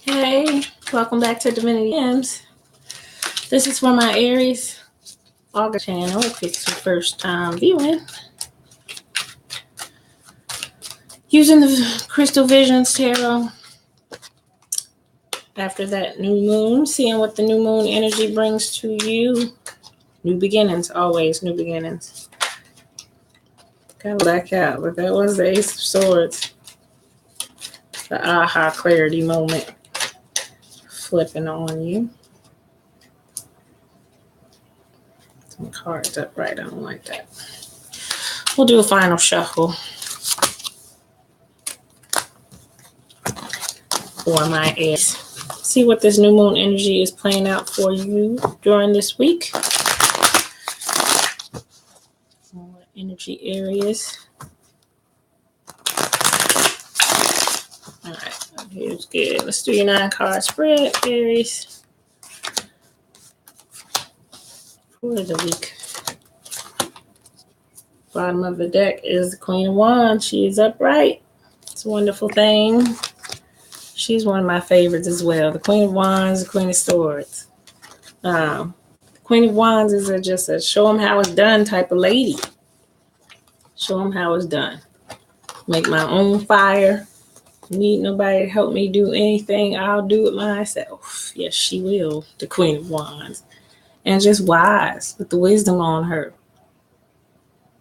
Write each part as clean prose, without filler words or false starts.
Hey, welcome back to Divinity M's. This is for my Aries August channel. If it's your first time viewing, using the Crystal Visions Tarot. After that new moon, seeing what the new moon energy brings to you. New beginnings, always new beginnings. Got to black out, but that was the Ace of Swords. The aha clarity moment flipping on you. Some cards upright, I don't like that. We'll do a final shuffle for my Aries. See what this new moon energy is playing out for you during this week. What energy areas? All right, here's good. Let's do your 9-card spread, Aries, for the week. Bottom of the deck is the Queen of Wands. She is upright. It's a wonderful thing. She's one of my favorites as well. The Queen of Wands, the Queen of Swords. The Queen of Wands is just a show them how it's done type of lady. Show them how it's done. Make my own fire. Need nobody to help me do anything. I'll do it myself. Yes, she will. The Queen of Wands. And just wise with the wisdom on her.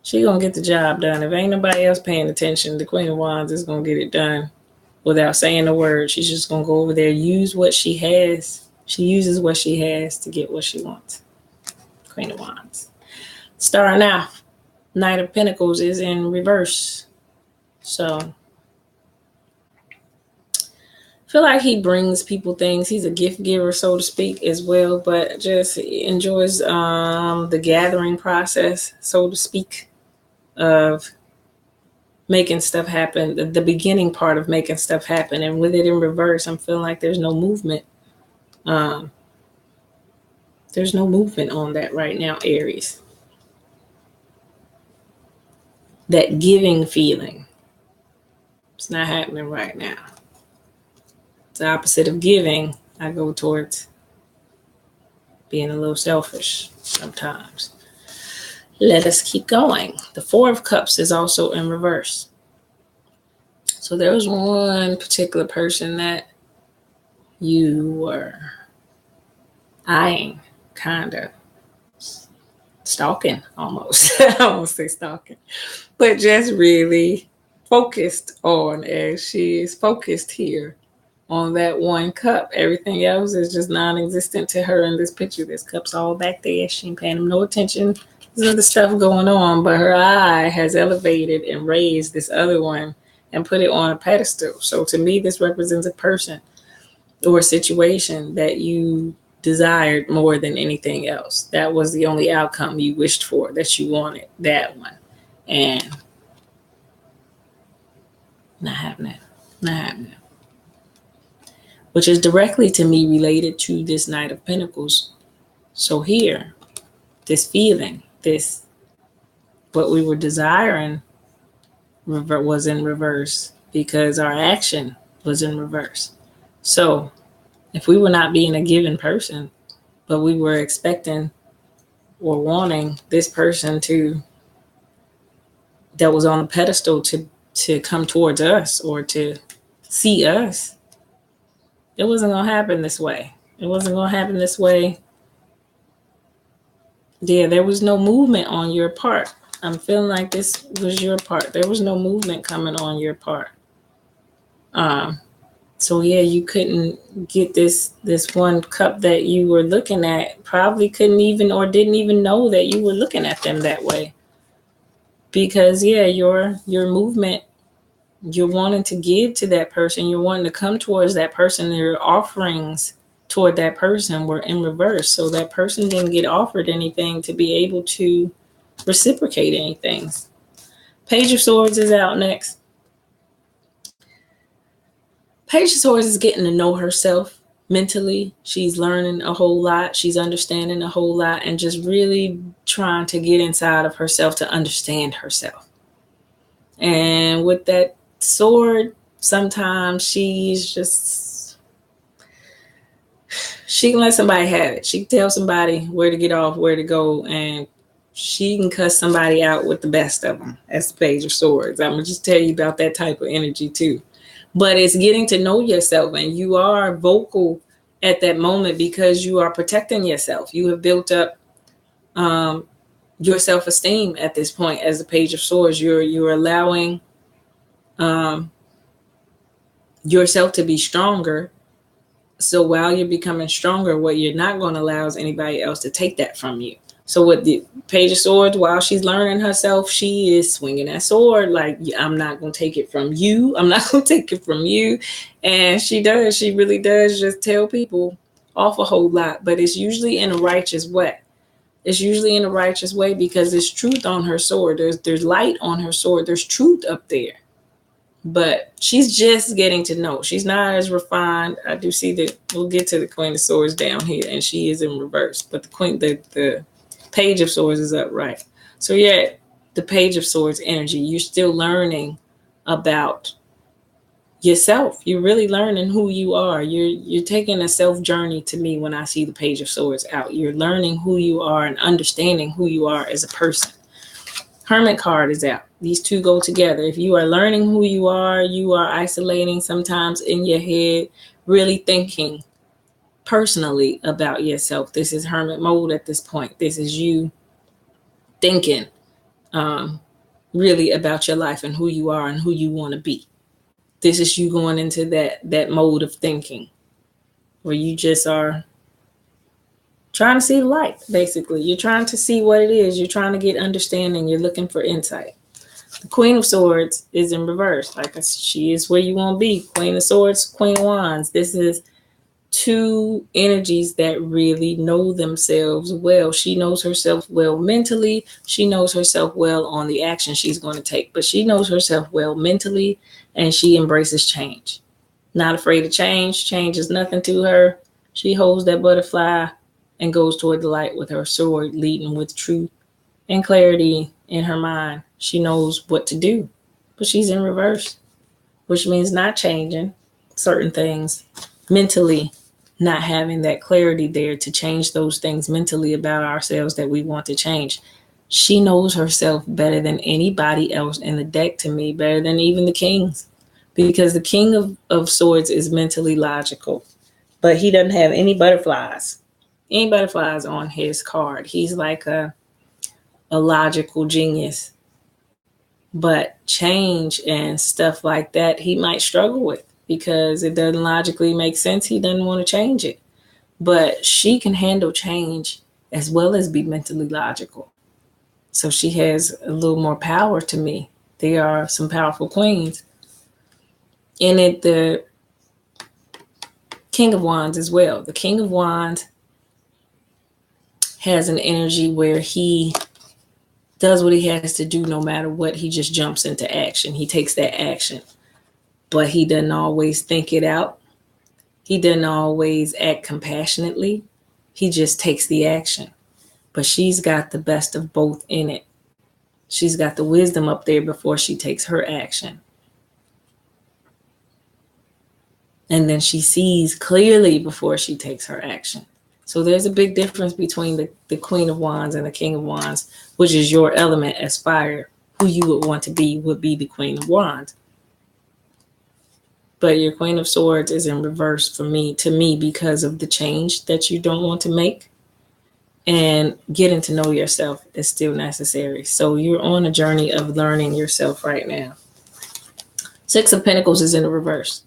She gonna get the job done. If ain't nobody else paying attention, the Queen of Wands is gonna get it done without saying a word. She's just gonna go over there, use what she has. She uses what she has to get what she wants. Queen of Wands. Starting out, Knight of Pentacles is in reverse. So I feel like he brings people things. He's a gift giver, so to speak, as well, but just enjoys the gathering process, so to speak, of making stuff happen, the beginning part of making stuff happen. And with it in reverse, I'm feeling like there's no movement. There's no movement on that right now, Aries. That giving feeling, it's not happening right now. It's the opposite of giving. I go towards being a little selfish sometimes. Let us keep going. The Four of Cups is also in reverse. So there was one particular person that you were eyeing, kind of stalking almost. I won't say stalking, but just really focused on, as she is focused here on that one cup. Everything else is just non-existent to her in this picture. This cup's all back there. She ain't paying him no attention. There's other stuff going on, but her eye has elevated and raised this other one and put it on a pedestal. So to me, this represents a person or a situation that you desired more than anything else. That was the only outcome you wished for, that you wanted, that one. And not happening. Not happening. Which is directly to me related to this Knight of Pentacles. So here, this feeling, this, what we were desiring was in reverse because our action was in reverse. So if we were not being a given person, but we were expecting or wanting this person that was on the pedestal to come towards us or to see us, it wasn't going to happen this way. It wasn't going to happen this way. Yeah, there was no movement on your part. I'm feeling like this was your part. There was no movement coming on your part. So yeah, you couldn't get this one cup that you were looking at. Probably couldn't even or didn't even know that you were looking at them that way. Because yeah, your movement, you're wanting to give to that person. You're wanting to come towards that person. Your offerings toward that person were in reverse. So that person didn't get offered anything to be able to reciprocate anything. Page of Swords is out next. Page of Swords is getting to know herself mentally. She's learning a whole lot. She's understanding a whole lot and just really trying to get inside of herself to understand herself. And with that sword, sometimes she's just She can let somebody have it. She can tell somebody where to get off, where to go, and she can cuss somebody out with the best of them. That's the Page of Swords. I'm going to just tell you about that type of energy too. But it's getting to know yourself, and you are vocal at that moment because you are protecting yourself. You have built up your self-esteem at this point as the Page of Swords. You're allowing yourself to be stronger. So while you're becoming stronger, what you're not going to allow is anybody else to take that from you. So with the Page of Swords, while she's learning herself, she is swinging that sword like, I'm not going to take it from you. I'm not going to take it from you. And she does. She really does just tell people off a whole lot. But it's usually in a righteous way. It's usually in a righteous way because there's truth on her sword. There's light on her sword. There's truth up there. But she's just getting to know. She's not as refined. I do see that we'll get to the Queen of Swords down here, and she is in reverse. But the Page of Swords is upright. So yeah, the Page of Swords energy. You're still learning about yourself. You're really learning who you are. You're taking a self journey to me when I see the Page of Swords out. You're learning who you are and understanding who you are as a person. Hermit card is out. These two go together. If you are learning who you are isolating sometimes in your head, really thinking personally about yourself. This is hermit mode at this point. This is you thinking really about your life and who you are and who you want to be. This is you going into that mode of thinking where you just are trying to see the light, basically. You're trying to see what it is. You're trying to get understanding. You're looking for insight. The Queen of Swords is in reverse. Like she is where you want to be. Queen of Swords, Queen of Wands. This is two energies that really know themselves well. She knows herself well mentally. She knows herself well on the action she's going to take. But she knows herself well mentally, and she embraces change. Not afraid of change. Change is nothing to her. She holds that butterfly and goes toward the light with her sword, leading with truth and clarity in her mind. She knows what to do, but she's in reverse, which means not changing certain things mentally, not having that clarity there to change those things mentally about ourselves that we want to change. She knows herself better than anybody else in the deck to me, better than even the kings, because the King of Swords is mentally logical, but he doesn't have any butterflies on his card. He's like a logical genius. But change and stuff like that, he might struggle with because it doesn't logically make sense. He doesn't want to change it. But she can handle change as well as be mentally logical. So she has a little more power to me. They are some powerful queens. And the King of Wands as well. The King of Wands has an energy where he does what he has to do no matter what. He just jumps into action. He takes that action. But he doesn't always think it out. He doesn't always act compassionately. He just takes the action. But she's got the best of both in it. She's got the wisdom up there before she takes her action. And then she sees clearly before she takes her action. So there's a big difference between the Queen of Wands and the King of Wands, which is your element as fire. Who you would want to be would be the Queen of Wands. But your Queen of Swords is in reverse to me, because of the change that you don't want to make. And getting to know yourself is still necessary. So you're on a journey of learning yourself right now. Six of Pentacles is in the reverse.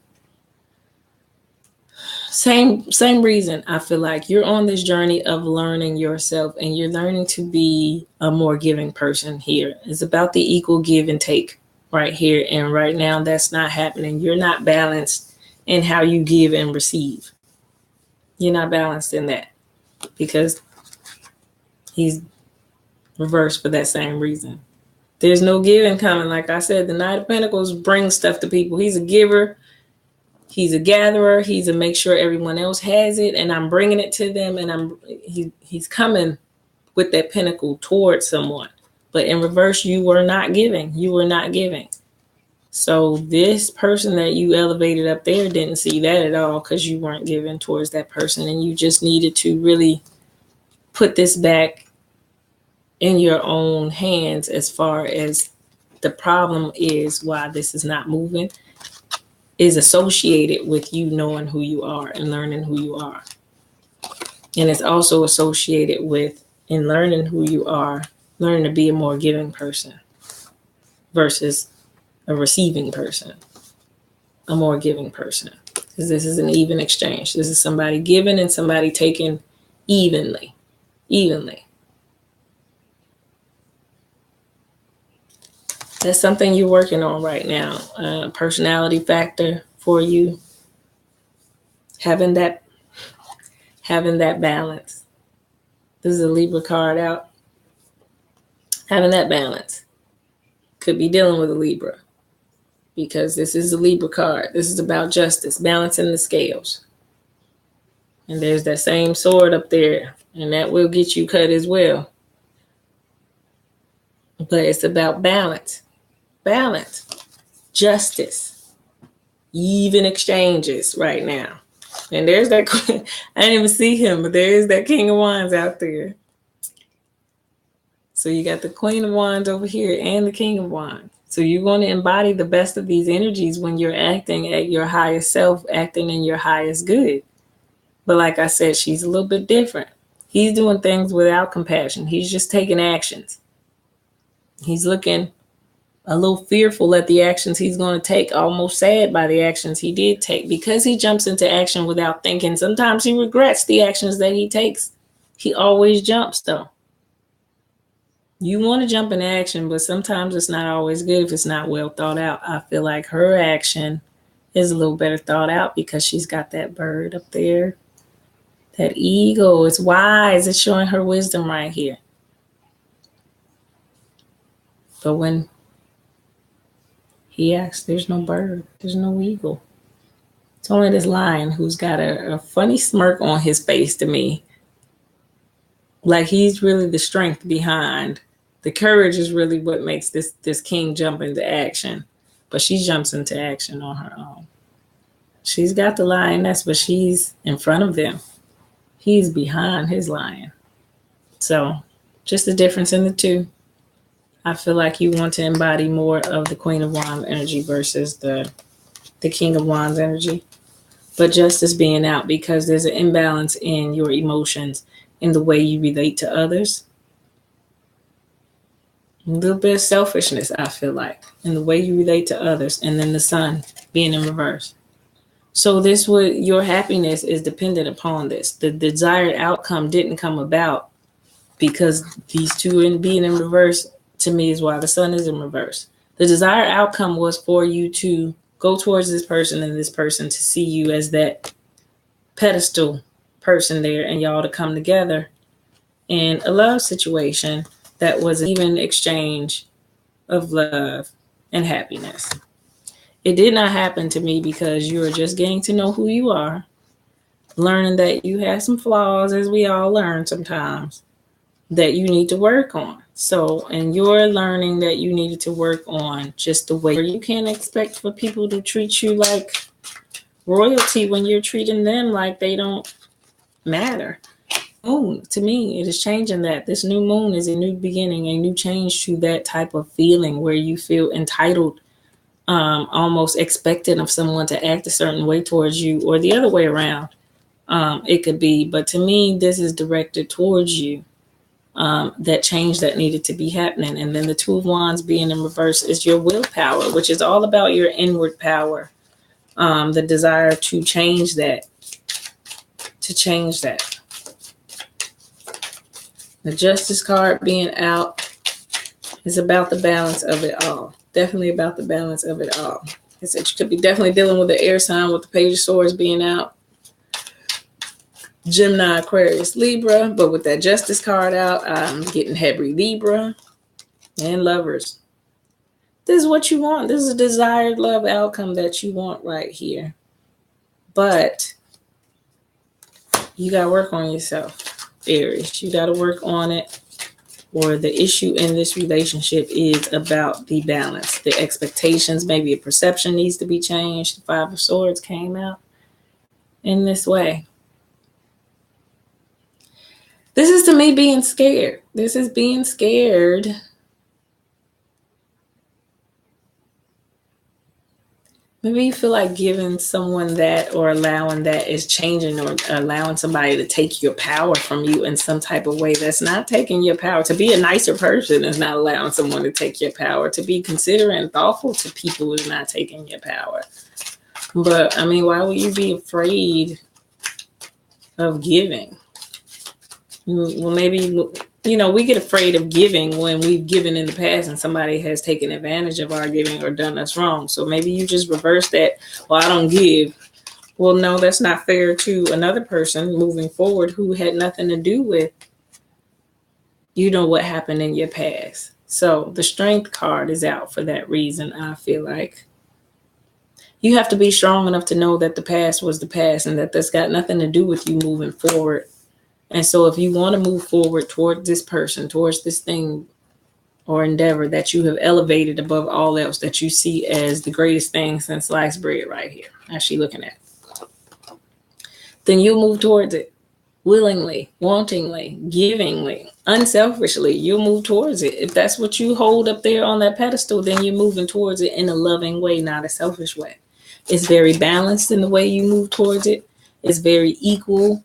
Same reason. I feel like you're on this journey of learning yourself, and you're learning to be a more giving person here. It's about the equal give and take right here. And right now that's not happening. You're not balanced in how you give and receive. You're not balanced in that because he's reversed for that same reason. There's no giving coming. Like I said, the Knight of Pentacles brings stuff to people. He's a giver. He's a gatherer. He's a make sure everyone else has it, and I'm bringing it to them, and he's coming with that pentacle towards someone. But in reverse, you were not giving. You were not giving. So this person that you elevated up there didn't see that at all because you weren't giving towards that person, and you just needed to really put this back in your own hands as far as the problem is why this is not moving is associated with you knowing who you are and learning who you are. And it's also associated with, in learning who you are, learning to be a more giving person versus a receiving person, a more giving person. Because this is an even exchange. This is somebody giving and somebody taking evenly. That's something you're working on right now. Personality factor for you. Having that balance. This is a Libra card out. Having that balance. Could be dealing with a Libra. Because this is a Libra card. This is about justice, balancing the scales. And there's that same sword up there. And that will get you cut as well. But it's about balance. Balance. Justice. Even exchanges right now. And there's that, I didn't even see him, but there is that King of Wands out there. So you got the Queen of Wands over here and the King of Wands. So you're going to embody the best of these energies when you're acting at your highest self, acting in your highest good. But like I said, she's a little bit different. He's doing things without compassion. He's just taking actions. He's looking a little fearful at the actions he's going to take, almost sad by the actions he did take, because he jumps into action without thinking. Sometimes he regrets the actions that he takes. He always jumps, though. You want to jump in action, but sometimes it's not always good if it's not well thought out. I feel like her action is a little better thought out because she's got that bird up there. That eagle is wise. It's showing her wisdom right here. But when he acts, there's no bird. There's no eagle. It's only this lion who's got a funny smirk on his face to me. Like he's really the strength behind. The courage is really what makes this king jump into action. But she jumps into action on her own. She's got the lioness, but she's in front of them. He's behind his lion. So just the difference in the two. I feel like you want to embody more of the Queen of Wands energy versus the King of Wands energy. But justice being out because there's an imbalance in your emotions, in the way you relate to others. A little bit of selfishness, I feel like, in the way you relate to others. And then the sun being in reverse. So your happiness is dependent upon this. The desired outcome didn't come about because these two being in reverse, to me, is why the sun is in reverse. The desired outcome was for you to go towards this person and this person to see you as that pedestal person there and y'all to come together in a love situation that was an even exchange of love and happiness. It did not happen to me because you are just getting to know who you are, learning that you have some flaws, as we all learn sometimes, that you need to work on. So, and you're learning that you needed to work on just the way you can't expect for people to treat you like royalty when you're treating them like they don't matter. Moon, to me, it is changing that. This new moon is a new beginning, a new change to that type of feeling where you feel entitled, almost expectant of someone to act a certain way towards you, or the other way around. It could be, but to me, this is directed towards you. That change that needed to be happening. And then the Two of Wands being in reverse is your willpower, which is all about your inward power. The desire to change that. The Justice card being out is about the balance of it all. Definitely about the balance of it all. I said you could be definitely dealing with the air sign with the Page of Swords being out. Gemini, Aquarius, Libra. But with that Justice card out, I'm getting heavy Libra and Lovers. This is what you want. This is a desired love outcome that you want right here. But you got to work on yourself, Aries. You got to work on it. or the issue in this relationship is about the balance, the expectations. Maybe a perception needs to be changed. The Five of Swords came out in this way. This is to me being scared. This is being scared. Maybe you feel like giving someone that or allowing that is changing, or allowing somebody to take your power from you in some type of way that's not taking your power. To be a nicer person is not allowing someone to take your power. To be considerate and thoughtful to people is not taking your power. But, I mean, why would you be afraid of giving? Well, maybe, you know, we get afraid of giving when we've given in the past and somebody has taken advantage of our giving or done us wrong. So maybe you just reverse that. Well, I don't give. Well, no, that's not fair to another person moving forward who had nothing to do with, you know, what happened in your past. So the Strength card is out for that reason, I feel like. You have to be strong enough to know that the past was the past and that that's got nothing to do with you moving forward. And so if you want to move forward toward this person, towards this thing or endeavor that you have elevated above all else, that you see as the greatest thing since sliced bread right here, as she looking at, then you'll move towards it willingly, wantingly, givingly, unselfishly. You'll move towards it. If that's what you hold up there on that pedestal, then you're moving towards it in a loving way, not a selfish way. It's very balanced in the way you move towards it. It's very equal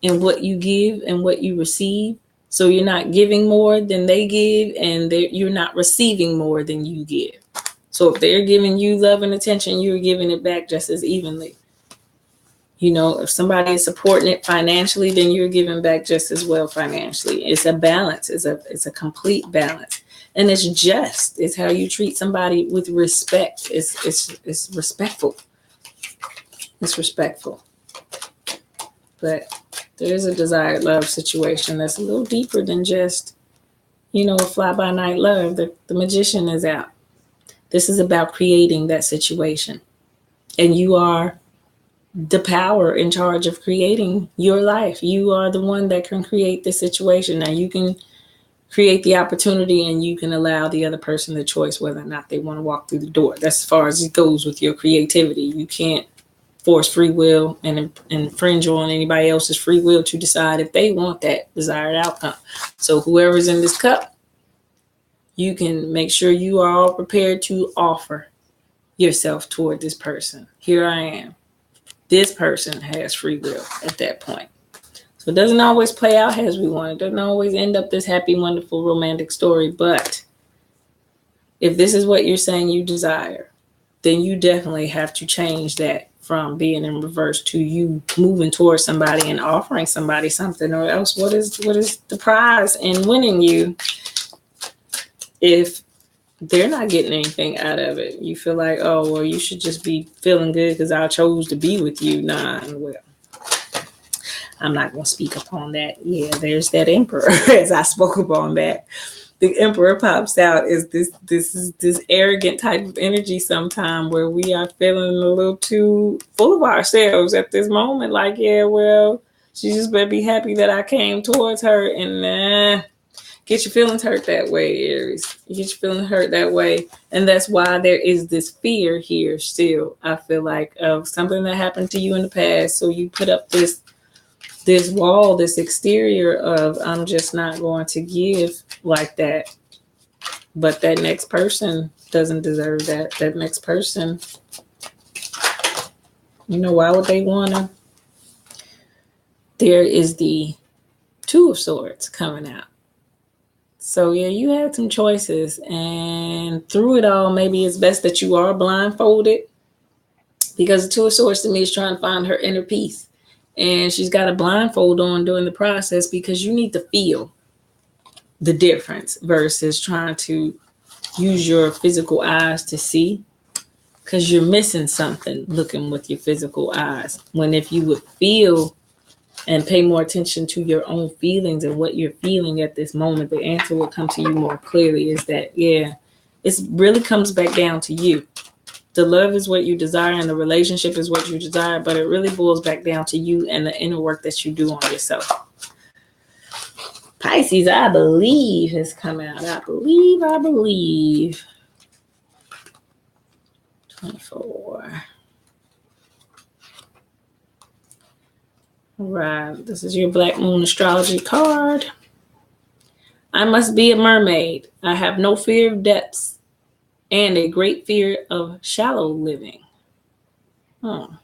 in what you give and what you receive. So you're not giving more than they give, and you're not receiving more than you give. So if they're giving you love and attention, you're giving it back just as evenly. You know, if somebody is supporting it financially, then you're giving back just as well financially. It's a balance. It's a complete balance. And it's just. It's how you treat somebody with respect. It's respectful. It's respectful. But there is a desired love situation that's a little deeper than just, you know, a fly-by-night love. The Magician is out. This is about creating that situation. And you are the power in charge of creating your life. You are the one that can create the situation. Now, you can create the opportunity and you can allow the other person the choice whether or not they want to walk through the door. That's as far as it goes with your creativity. You can't force free will and infringe on anybody else's free will to decide if they want that desired outcome. So whoever's in this cup, you can make sure you are all prepared to offer yourself toward this person. Here I am. This person has free will at that point. So it doesn't always play out as we want. It doesn't always end up this happy, wonderful, romantic story. But if this is what you're saying you desire, then you definitely have to change that from being in reverse to you moving towards somebody and offering somebody something, or else what is the prize in winning you if they're not getting anything out of it? You feel like, oh, well, you should just be feeling good because I chose to be with you. Nah, well, I'm not going to speak upon that. Yeah, there's that Emperor, as I spoke upon that. The Emperor pops out is this arrogant type of energy sometime where we are feeling a little too full of ourselves at this moment. Like, yeah, well, she just better be happy that I came towards her. And get your feelings hurt that way, Aries. You get your feelings hurt that way. And that's why there is this fear here still, I feel like, of something that happened to you in the past. So you put up this wall, this exterior of, I'm just not going to give like that. But that next person doesn't deserve that. That next person, you know, why would they want to? There is the Two of Swords coming out. So yeah, you had some choices, and through it all, maybe it's best that you are blindfolded, because the Two of Swords to me is trying to find her inner peace. And she's got a blindfold on during the process because you need to feel the difference versus trying to use your physical eyes to see, because you're missing something looking with your physical eyes. When if you would feel and pay more attention to your own feelings and what you're feeling at this moment, the answer will come to you more clearly. Is that, yeah, it really comes back down to you. The love is what you desire and the relationship is what you desire, but it really boils back down to you and the inner work that you do on yourself. Pisces, I believe, has come out. I believe. 24. All right. This is your Black Moon astrology card. I must be a mermaid. I have no fear of depths and a great fear of shallow living. An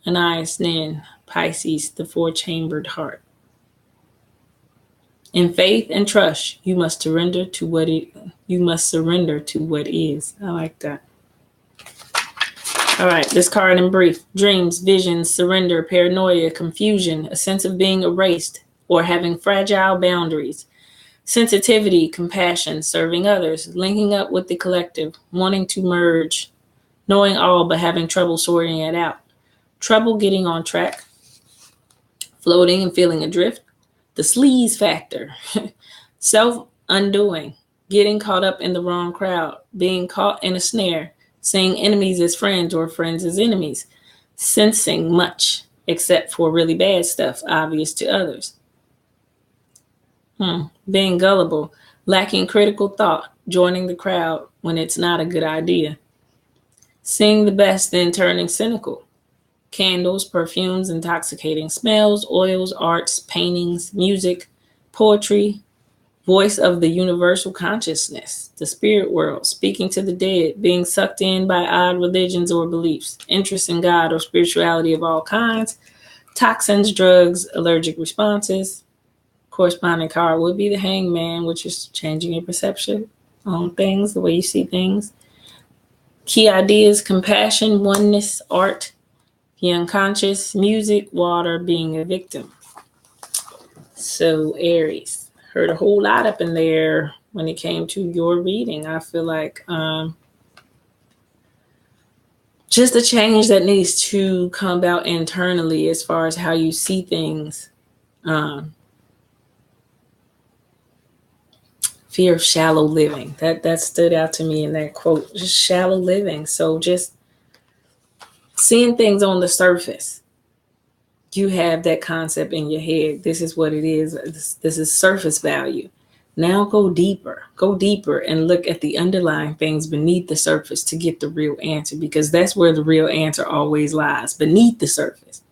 Then Pisces, the four-chambered heart. In faith and trust, you must surrender to what is. I like that. All right, this card in brief. Dreams, visions, surrender, paranoia, confusion, a sense of being erased or having fragile boundaries. Sensitivity, compassion, serving others, linking up with the collective, wanting to merge, knowing all but having trouble sorting it out. Trouble getting on track, floating and feeling adrift. The sleaze factor, self-undoing, getting caught up in the wrong crowd, being caught in a snare, seeing enemies as friends or friends as enemies, sensing much except for really bad stuff obvious to others. Being gullible, lacking critical thought, joining the crowd when it's not a good idea. Seeing the best, then turning cynical. Candles, perfumes, intoxicating smells, oils, arts, paintings, music, poetry, voice of the universal consciousness, the spirit world, speaking to the dead, being sucked in by odd religions or beliefs, interest in God or spirituality of all kinds, toxins, drugs, allergic responses. Corresponding card would be the Hangman, which is changing your perception on things, the way you see things. Key ideas: compassion, oneness, art, the unconscious, music, water, being a victim. So Aries, heard a whole lot up in there when it came to your reading. I feel like just a change that needs to come about internally as far as how you see things. Fear of shallow living. That stood out to me in that quote. Just shallow living. So just seeing things on the surface. You have that concept in your head. This is what it is. This is surface value. Now go deeper and look at the underlying things beneath the surface to get the real answer, because that's where the real answer always lies, beneath the surface.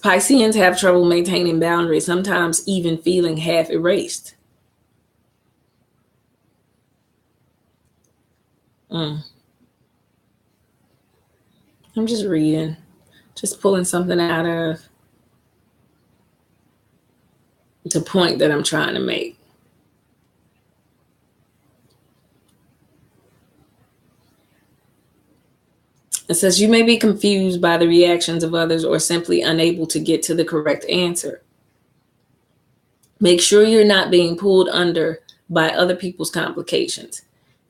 Pisceans have trouble maintaining boundaries, sometimes even feeling half erased. I'm just reading, just pulling something out of the point that I'm trying to make. It says you may be confused by the reactions of others or simply unable to get to the correct answer. Make sure you're not being pulled under by other people's complications.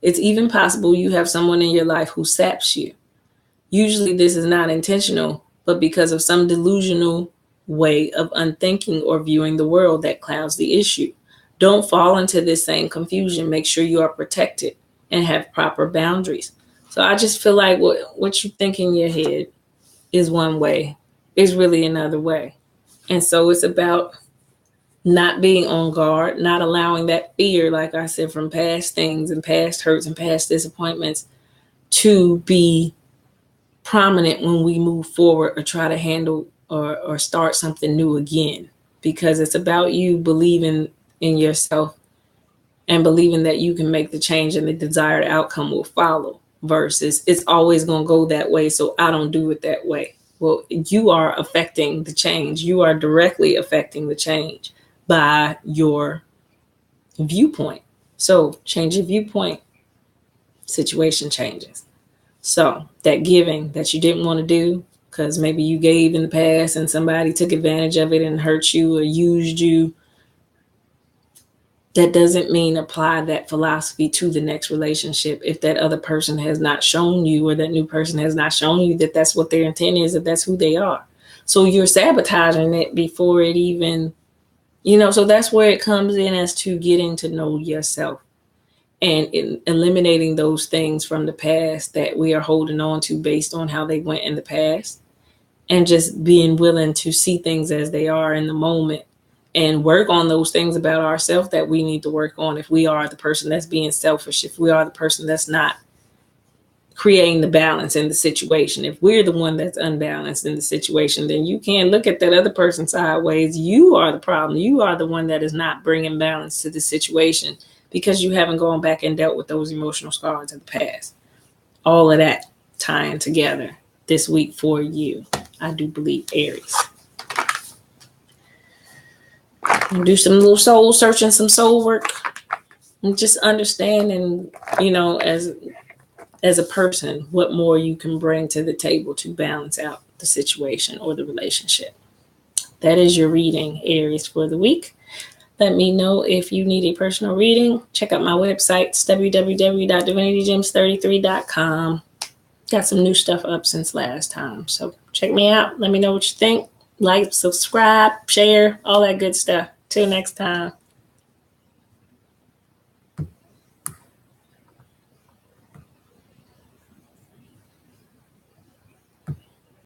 It's even possible you have someone in your life who saps you. Usually this is not intentional, but because of some delusional way of unthinking or viewing the world that clouds the issue. Don't fall into this same confusion. Make sure you are protected and have proper boundaries. So I just feel like what you think in your head is one way, is really another way. And so it's about not being on guard, not allowing that fear, like I said, from past things and past hurts and past disappointments to be prominent when we move forward or try to handle or start something new again. Because it's about you believing in yourself and believing that you can make the change and the desired outcome will follow, versus it's always going to go that way, so I don't do it that way. Well, you are affecting the change. You are directly affecting the change by your viewpoint. So change your viewpoint, situation changes. So that giving that you didn't want to do because maybe you gave in the past and somebody took advantage of it and hurt you or used you, that doesn't mean apply that philosophy to the next relationship if that other person has not shown you, or that new person has not shown you that that's what their intent is, that that's who they are. So you're sabotaging it before it even, so that's where it comes in, as to getting to know yourself and eliminating those things from the past that we are holding on to based on how they went in the past, and just being willing to see things as they are in the moment and work on those things about ourselves that we need to work on. If we are the person that's being selfish, if we are the person that's not creating the balance in the situation, if we're the one that's unbalanced in the situation, then you can't look at that other person sideways. You are the problem. You are the one that is not bringing balance to the situation because you haven't gone back and dealt with those emotional scars of the past. All of that tying together this week for you, I do believe, Aries. Do some little soul searching, some soul work, and just understanding, as a person, what more you can bring to the table to balance out the situation or the relationship. That is your reading, Aries, for the week. Let me know if you need a personal reading. Check out my website, www.divinitygems33.com. Got some new stuff up since last time. So check me out. Let me know what you think. Like, subscribe, share, all that good stuff. Till next time.